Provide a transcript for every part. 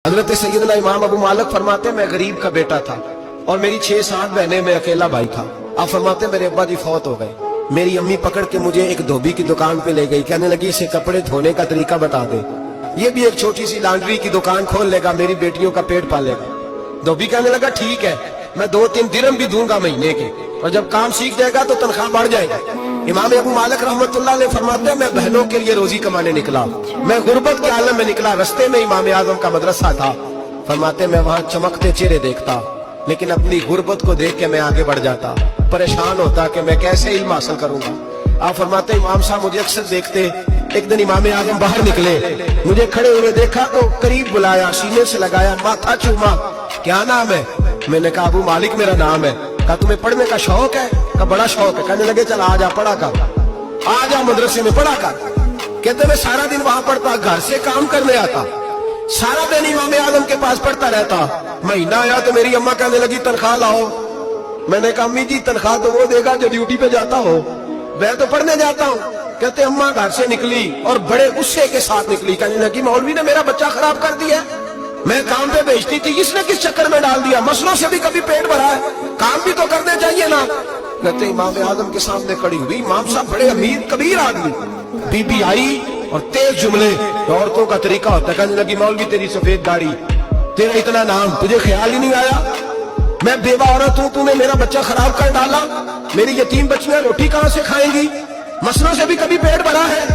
हजरत सैयदना इमाम अबू मालिक फरमाते मैं गरीब का बेटा था और मेरी 6-7 बहनें, मैं अकेला भाई था। आप फरमाते मेरे अब्बा जी फौत हो गए। मेरी अम्मी पकड़ के मुझे एक धोबी की दुकान पे ले गई, कहने लगी इसे कपड़े धोने का तरीका बता दे, ये भी एक छोटी सी लॉन्ड्री की दुकान खोल लेगा, मेरी बेटियों का पेट पालेगा। धोबी कहने लगा ठीक है, मैं 2-3 दिरहम भी दूंगा महीने के, और जब काम सीख जाएगा तो तनख्वाह बढ़ जाएगा। इमाम अबू मालिक रहमतुल्लाह अलैह फरमाते हैं मैं बहनों के लिए रोजी कमाने निकला, मैं गुर्बत के आलम में निकला, रस्ते में इमाम आजम का मदरसा था। फरमाते मैं वहां चमकते चेहरे देखता, लेकिन अपनी गुर्बत को देख के मैं आगे बढ़ जाता, परेशान होता कि मैं कैसे इल्म हासिल करूंगा। आप फरमाते इमाम साहब मुझे अक्सर देखते। एक दिन इमाम आजम बाहर निकले, मुझे खड़े हुए देखा तो करीब बुलाया, सीने से लगाया, माथा चूमा, क्या नाम है? मैंने कहा अबू मालिक मेरा नाम है। कहा तुम्हें पढ़ने का शौक है? कहा बड़ा शौक है। कहने लगे चल आजा पढ़ा कर, आजा मदरसे में पढ़ा कर। कहते मैं सारा दिन वहां पढ़ता, घर से काम करने आता, सारा दिन इमाम आजम के पास पढ़ता रहता। महीना आया तो मेरी अम्मा कहने लगी तनख्वाह लाओ। मैंने कहा अम्मी जी तनख्वाह तो वो देगा जो ड्यूटी पे जाता हो, मैं तो पढ़ने जाता हूँ। कहते अम्मा घर से निकली और बड़े गुस्से के साथ निकली, कहने लगी मौलवी ने मेरा बच्चा खराब कर दिया, मैं काम पे भेजती थी, इसने किस चक्कर में डाल दिया, मसलों से भी कभी पेट भरा है, काम भी तो करने चाहिए ना। कहते इमाम आजम के सामने खड़ी हुई, इमाम साहब बड़े अमीर कबीर आदमी, बीबी आई और तेज जुमले, औरतों का तरीका होता है। कहने लगी मौलवी तेरी सफेद दाढ़ी, तेरा इतना नाम, तुझे ख्याल ही नहीं आया, मैं बेवा औरत हूँ, तूने मेरा बच्चा खराब कर डाला, मेरी यतीम बच्चियां रोटी कहाँ से खाएंगी, मसलों से भी कभी पेट भरा है।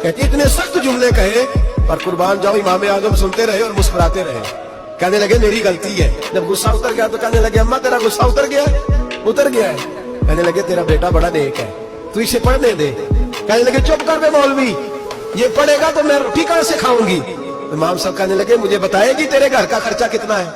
कहती इतने सख्त जुमले कहे, पर कुर्बान जाओ इमाम आजम सुनते रहे और मुस्कुराते रहे। कहने लगे मेरी गलती है। जब गुस्सा उतर गया तो कहने लगे अम्मा तेरा गुस्सा उतर गया है? उतर गया है। कहने लगे तेरा बेटा बड़ा नेक है, तू इसे पढ़ने दे। कहने लगे चुप कर बे मौलवी, ये पढ़ेगा तो मैं रोटी कहाँ से खाऊंगी। इमाम साहब कहने लगे मुझे बताएगी तेरे घर का खर्चा कितना है?